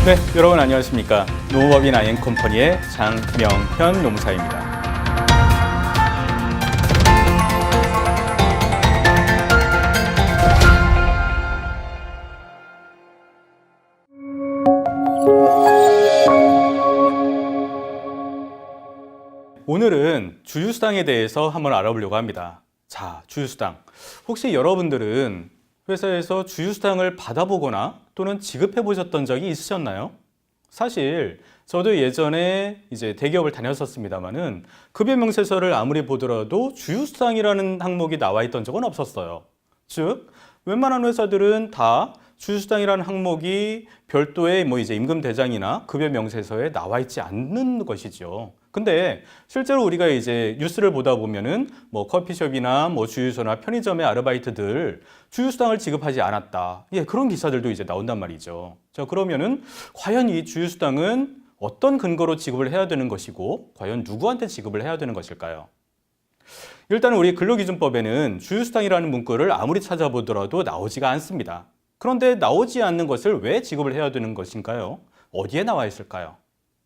네, 여러분 안녕하십니까. 노무법인 IN컴퍼니의 장명현 노무사입니다. 오늘은 주휴수당에 대해서 한번 알아보려고 합니다. 자, 주휴수당. 혹시 여러분들은 회사에서 주휴수당을 받아보거나 또는 지급해 보셨던 적이 있으셨나요? 사실 저도 예전에 이제 대기업을 다녔었습니다만은 급여 명세서를 아무리 보더라도 주휴수당이라는 항목이 나와 있던 적은 없었어요. 즉, 웬만한 회사들은 다 주휴수당이라는 항목이 별도의 이제 임금 대장이나 급여 명세서에 나와 있지 않는 것이죠. 근데 실제로 우리가 이제 뉴스를 보다 보면은 커피숍이나 주유소나 편의점의 아르바이트들 주휴수당을 지급하지 않았다. 그런 기사들도 이제 나온단 말이죠. 자, 그러면은 과연 이 주휴수당은 어떤 근거로 지급을 해야 되는 것이고 과연 누구한테 지급을 해야 되는 것일까요? 일단 우리 근로기준법에는 주휴수당이라는 문구를 아무리 찾아보더라도 나오지가 않습니다. 그런데 나오지 않는 것을 왜 지급을 해야 되는 것인가요? 어디에 나와 있을까요?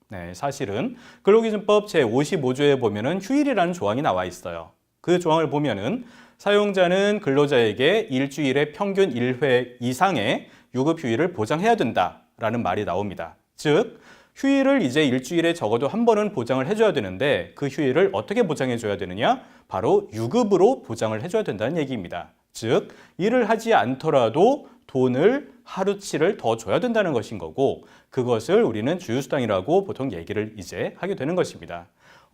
네, 사실은 근로기준법 제55조에 보면은 휴일이라는 조항이 나와 있어요. 그 조항을 보면은 사용자는 근로자에게 일주일에 평균 1회 이상의 유급휴일을 보장해야 된다라는 말이 나옵니다. 즉, 휴일을 이제 일주일에 적어도 한 번은 보장을 해줘야 되는데 그 휴일을 어떻게 보장해줘야 되느냐? 바로 유급으로 보장을 해줘야 된다는 얘기입니다. 즉, 일을 하지 않더라도 돈을 하루치를 더 줘야 된다는 것인 거고 그것을 우리는 주휴수당이라고 보통 얘기를 이제 하게 되는 것입니다.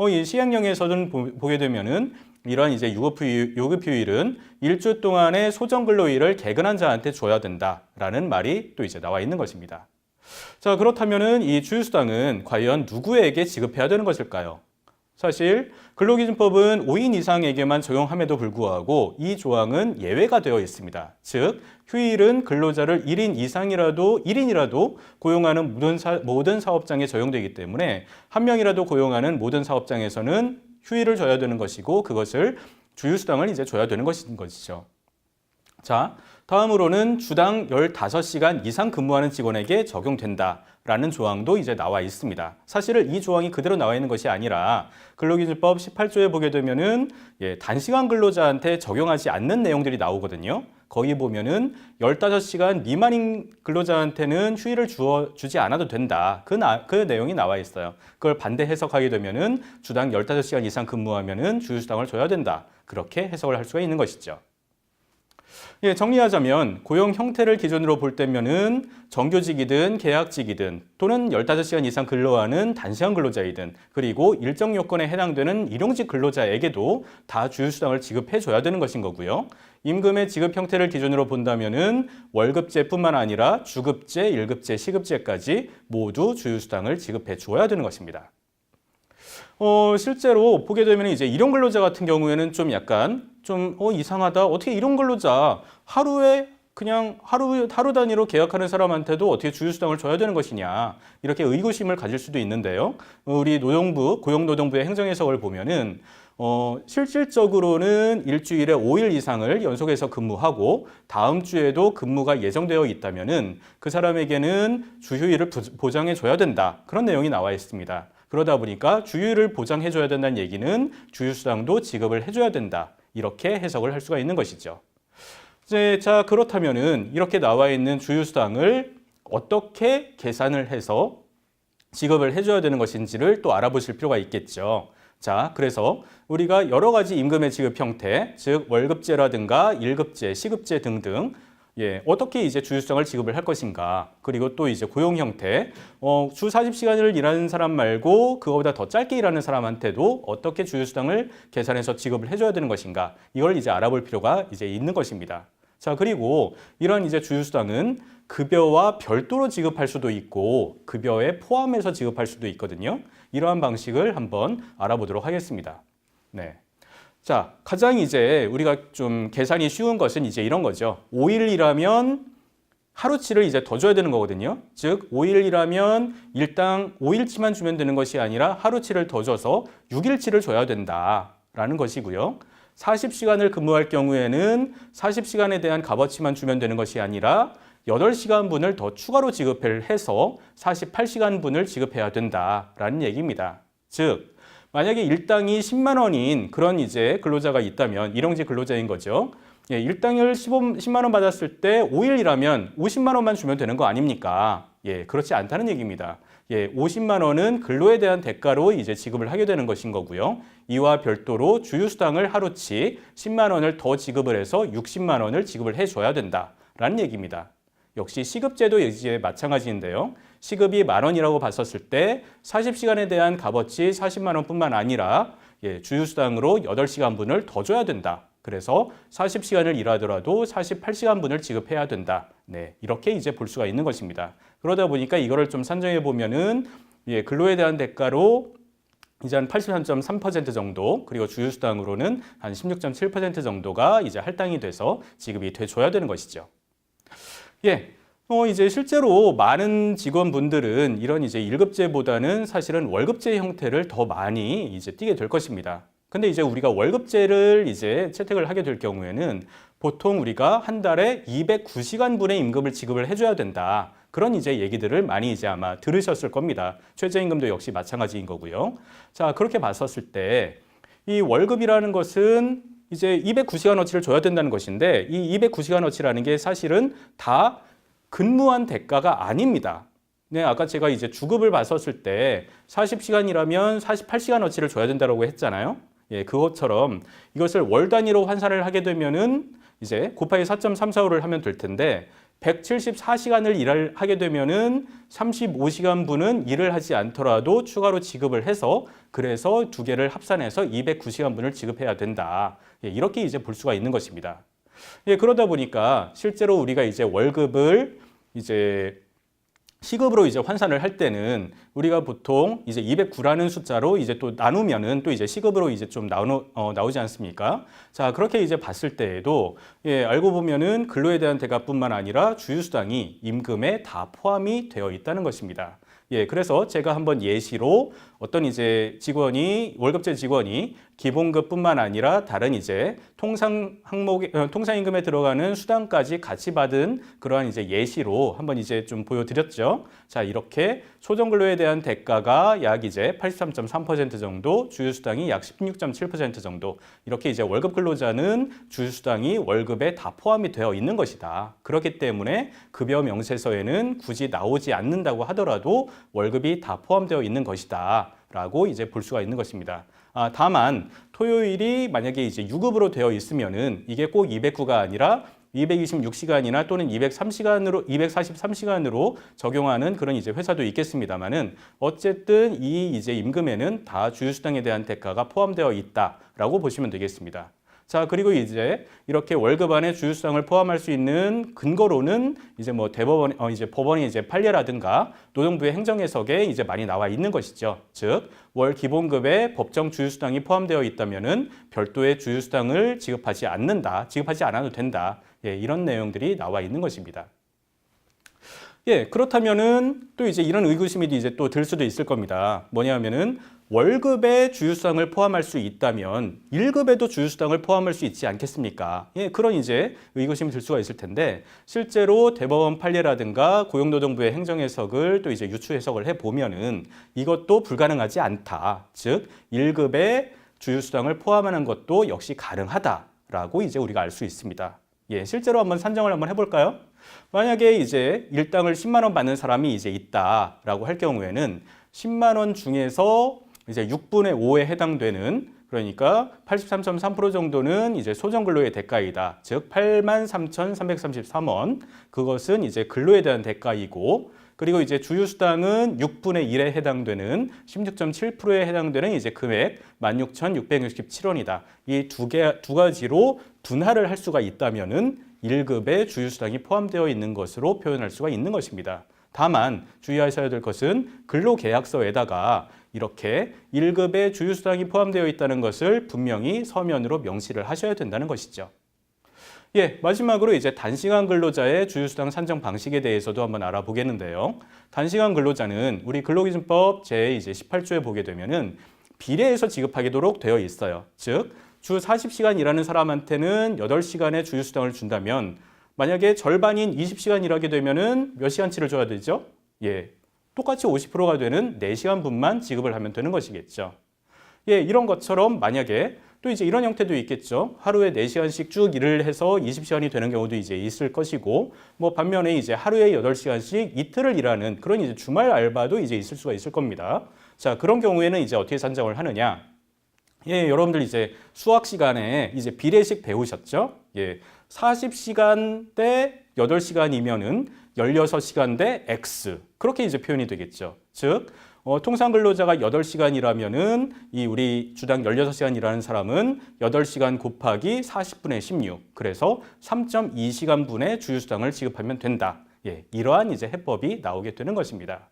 이 시행령에서는 보게 되면은 이러한 이제 유급휴일은 일주 동안의 소정근로일을 개근한 자한테 줘야 된다라는 말이 또 이제 나와 있는 것입니다. 자, 그렇다면은 이 주휴수당은 과연 누구에게 지급해야 되는 것일까요? 사실 근로기준법은 5인 이상에게만 적용함에도 불구하고 이 조항은 예외가 되어 있습니다. 즉, 휴일은 근로자를 1인이라도 고용하는 모든 사업장에 적용되기 때문에 한 명이라도 고용하는 모든 사업장에서는 휴일을 줘야 되는 것이고 그것을 주휴수당을 이제 줘야 되는 것이죠. 자, 다음으로는 주당 15시간 이상 근무하는 직원에게 적용된다라는 조항도 이제 나와 있습니다. 사실은 이 조항이 그대로 나와 있는 것이 아니라 근로기준법 18조에 보게 되면은 단시간 근로자한테 적용하지 않는 내용들이 나오거든요. 거기 보면은 15시간 미만인 근로자한테는 휴일을 주지 않아도 된다. 그 내용이 나와 있어요. 그걸 반대 해석하게 되면은 주당 15시간 이상 근무하면은 주휴수당을 줘야 된다. 그렇게 해석을 할 수가 있는 것이죠. 정리하자면 고용 형태를 기준으로 볼 때면은 정규직이든 계약직이든 또는 15시간 이상 근로하는 단시간 근로자이든 그리고 일정 요건에 해당되는 일용직 근로자에게도 다 주휴수당을 지급해 줘야 되는 것인 거고요. 임금의 지급 형태를 기준으로 본다면은 월급제뿐만 아니라 주급제, 일급제, 시급제까지 모두 주휴수당을 지급해 줘야 되는 것입니다. 실제로 보게 되면 이제 일용 근로자 같은 경우에는 좀 약간 이상하다. 어떻게 일용 근로자 그냥 하루 단위로 계약하는 사람한테도 어떻게 주휴수당을 줘야 되는 것이냐. 이렇게 의구심을 가질 수도 있는데요. 우리 고용노동부의 행정해석을 보면은 실질적으로는 일주일에 5일 이상을 연속해서 근무하고 다음 주에도 근무가 예정되어 있다면은 그 사람에게는 주휴일을 보장해 줘야 된다. 그런 내용이 나와 있습니다. 그러다 보니까 주휴일을 보장해 줘야 된다는 얘기는 주휴수당도 지급을 해줘야 된다. 이렇게 해석을 할 수가 있는 것이죠. 자, 그렇다면은 이렇게 나와 있는 주휴수당을 어떻게 계산을 해서 지급을 해줘야 되는 것인지를 또 알아보실 필요가 있겠죠. 자, 그래서 우리가 여러 가지 임금의 지급 형태, 즉 월급제라든가 일급제, 시급제 등등 어떻게 이제 주휴수당을 지급을 할 것인가. 그리고 또 이제 고용 형태, 주 40시간을 일하는 사람 말고 그거보다 더 짧게 일하는 사람한테도 어떻게 주휴수당을 계산해서 지급을 해줘야 되는 것인가. 이걸 이제 알아볼 필요가 이제 있는 것입니다. 자, 그리고 이런 이제 주휴수당은 급여와 별도로 지급할 수도 있고 급여에 포함해서 지급할 수도 있거든요. 이러한 방식을 한번 알아보도록 하겠습니다. 네. 자, 가장 이제 우리가 좀 계산이 쉬운 것은 이제 이런 거죠. 5일 일하면 하루치를 이제 더 줘야 되는 거거든요. 즉, 5일 일하면 일당 5일치만 주면 되는 것이 아니라 하루치를 더 줘서 6일치를 줘야 된다라는 것이고요. 40시간을 근무할 경우에는 40시간에 대한 값어치만 주면 되는 것이 아니라 8시간분을 더 추가로 지급을 해서 48시간분을 지급해야 된다라는 얘기입니다. 즉, 만약에 일당이 10만 원인 그런 이제 근로자가 있다면 일용직 근로자인 거죠. 예, 일당을 10만 원 받았을 때 5일 일하면 50만 원만 주면 되는 거 아닙니까? 예, 그렇지 않다는 얘기입니다. 예, 50만 원은 근로에 대한 대가로 이제 지급을 하게 되는 것인 거고요. 이와 별도로 주휴수당을 하루치 10만 원을 더 지급을 해서 60만 원을 지급을 해줘야 된다라는 얘기입니다. 역시 시급제도 이제 마찬가지인데요. 시급이 10,000원이라고 봤었을 때 40시간에 대한 값어치 40만 원뿐만 아니라 주휴수당으로 8시간분을 더 줘야 된다. 그래서 40시간을 일하더라도 48시간분을 지급해야 된다. 네, 이렇게 이제 볼 수가 있는 것입니다. 그러다 보니까 이거를 좀 산정해 보면은 근로에 대한 대가로 이제 한 83.3% 정도, 그리고 주휴수당으로는 한 16.7% 정도가 이제 할당이 돼서 지급이 돼줘야 되는 것이죠. 예. 이제 실제로 많은 직원분들은 이런 이제 1급제보다는 사실은 월급제 형태를 더 많이 이제 띄게 될 것입니다. 근데 이제 우리가 월급제를 이제 채택을 하게 될 경우에는 보통 우리가 한 달에 209시간분의 임금을 지급을 해줘야 된다. 그런 이제 얘기들을 많이 이제 아마 들으셨을 겁니다. 최저임금도 역시 마찬가지인 거고요. 자, 그렇게 봤었을 때 이 월급이라는 것은 이제 209시간어치를 줘야 된다는 것인데 이 209시간어치라는 게 사실은 다 근무한 대가가 아닙니다. 네, 아까 제가 이제 주급을 봤었을 때 40시간이라면 48시간어치를 줘야 된다고 했잖아요. 예, 그것처럼 이것을 월 단위로 환산을 하게 되면은 이제 곱하기 4.345를 하면 될 텐데 174시간을 일을 하게 되면은 35시간분은 일을 하지 않더라도 추가로 지급을 해서 그래서 두 개를 합산해서 209시간분을 지급해야 된다. 예, 이렇게 이제 볼 수가 있는 것입니다. 예, 그러다 보니까 실제로 우리가 이제 월급을 이제 시급으로 이제 환산을 할 때는 우리가 보통 이제 209라는 숫자로 이제 또 나누면은 또 이제 시급으로 이제 좀 나오지 않습니까? 자, 그렇게 이제 봤을 때에도 알고 보면은 근로에 대한 대가뿐만 아니라 주휴수당이 임금에 다 포함이 되어 있다는 것입니다. 예, 그래서 제가 한번 예시로 어떤 이제 월급제 직원이 기본급뿐만 아니라 다른 이제 통상임금에 들어가는 수당까지 같이 받은 그러한 이제 예시로 한번 이제 좀 보여드렸죠. 자, 이렇게 소정근로에 대한 대가가 약 이제 83.3% 정도, 주휴수당이 약 16.7% 정도, 이렇게 이제 월급 근로자는 주휴수당이 월급에 다 포함이 되어 있는 것이다. 그렇기 때문에 급여 명세서에는 굳이 나오지 않는다고 하더라도 월급이 다 포함되어 있는 것이다. 라고 이제 볼 수가 있는 것입니다. 다만 토요일이 만약에 이제 유급으로 되어 있으면은 이게 꼭 209가 아니라 226시간이나 또는 243시간으로 적용하는 그런 이제 회사도 있겠습니다만은 어쨌든 이 이제 임금에는 다 주휴수당에 대한 대가가 포함되어 있다라고 보시면 되겠습니다. 자, 그리고 이제 이렇게 월급 안에 주휴수당을 포함할 수 있는 근거로는 이제 뭐 법원의 이제 판례라든가 노동부의 행정해석에 이제 많이 나와 있는 것이죠. 즉, 월 기본급에 법정 주휴수당이 포함되어 있다면은 별도의 주휴수당을 지급하지 않아도 된다. 예, 이런 내용들이 나와 있는 것입니다. 예, 그렇다면은 또 이제 이런 의구심이 이제 또 들 수도 있을 겁니다. 뭐냐면은 월급에 주휴수당을 포함할 수 있다면 1급에도 주휴수당을 포함할 수 있지 않겠습니까? 예, 그런 이제 의구심이 들 수가 있을 텐데 실제로 대법원 판례라든가 고용노동부의 행정해석을 또 이제 유추해석을 해보면은 이것도 불가능하지 않다. 즉, 1급에 주휴수당을 포함하는 것도 역시 가능하다라고 이제 우리가 알 수 있습니다. 예, 실제로 한번 산정을 한번 해볼까요? 만약에 이제 일당을 10만 원 받는 사람이 이제 있다라고 할 경우에는 10만 원 중에서 이제 6분의 5에 해당되는, 그러니까 83.3% 정도는 이제 소정근로의 대가이다. 즉 83,333원. 그것은 이제 근로에 대한 대가이고, 그리고 이제 주휴수당은 6분의 1에 해당되는 16.7%에 해당되는 이제 금액 16,667원이다. 이 두 가지로 분할을 할 수가 있다면은 1급에 주휴수당이 포함되어 있는 것으로 표현할 수가 있는 것입니다. 다만 주의하셔야 될 것은 근로계약서에다가 이렇게 1급에 주휴수당이 포함되어 있다는 것을 분명히 서면으로 명시를 하셔야 된다는 것이죠. 예, 마지막으로 이제 단시간 근로자의 주휴수당 산정 방식에 대해서도 한번 알아보겠는데요. 단시간 근로자는 우리 근로기준법 제18조에 보게 되면은 비례해서 지급하도록 되어 있어요. 즉, 주 40시간 일하는 사람한테는 8시간의 주휴수당을 준다면 만약에 절반인 20시간 일하게 되면은 몇 시간치를 줘야 되죠? 예, 똑같이 50%가 되는 4시간분만 지급을 하면 되는 것이겠죠. 예, 이런 것처럼 만약에 또 이제 이런 형태도 있겠죠. 하루에 4시간씩 쭉 일을 해서 20시간이 되는 경우도 이제 있을 것이고, 뭐 반면에 이제 하루에 8시간씩 이틀을 일하는 그런 이제 주말 알바도 이제 있을 수가 있을 겁니다. 자, 그런 경우에는 이제 어떻게 산정을 하느냐? 예, 여러분들 이제 수학 시간에 이제 비례식 배우셨죠? 예, 40시간 대 8시간이면은 16시간 대 X. 그렇게 이제 표현이 되겠죠. 즉, 통상 근로자가 8시간이라면은 이 우리 주당 16시간 일하는 사람은 8시간 곱하기 40분의 16. 그래서 3.2시간분의 주휴수당을 지급하면 된다. 예, 이러한 이제 해법이 나오게 되는 것입니다.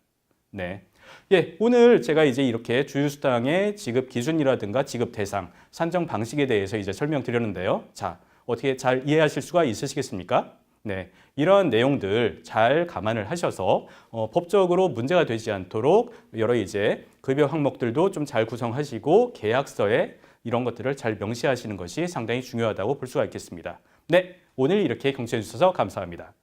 네. 예, 오늘 제가 이제 이렇게 주휴수당의 지급 기준이라든가 지급 대상, 산정 방식에 대해서 이제 설명드렸는데요. 자, 어떻게 잘 이해하실 수가 있으시겠습니까? 네, 이런 내용들 잘 감안을 하셔서 법적으로 문제가 되지 않도록 여러 이제 급여 항목들도 좀 잘 구성하시고 계약서에 이런 것들을 잘 명시하시는 것이 상당히 중요하다고 볼 수가 있겠습니다. 네, 오늘 이렇게 경청해 주셔서 감사합니다.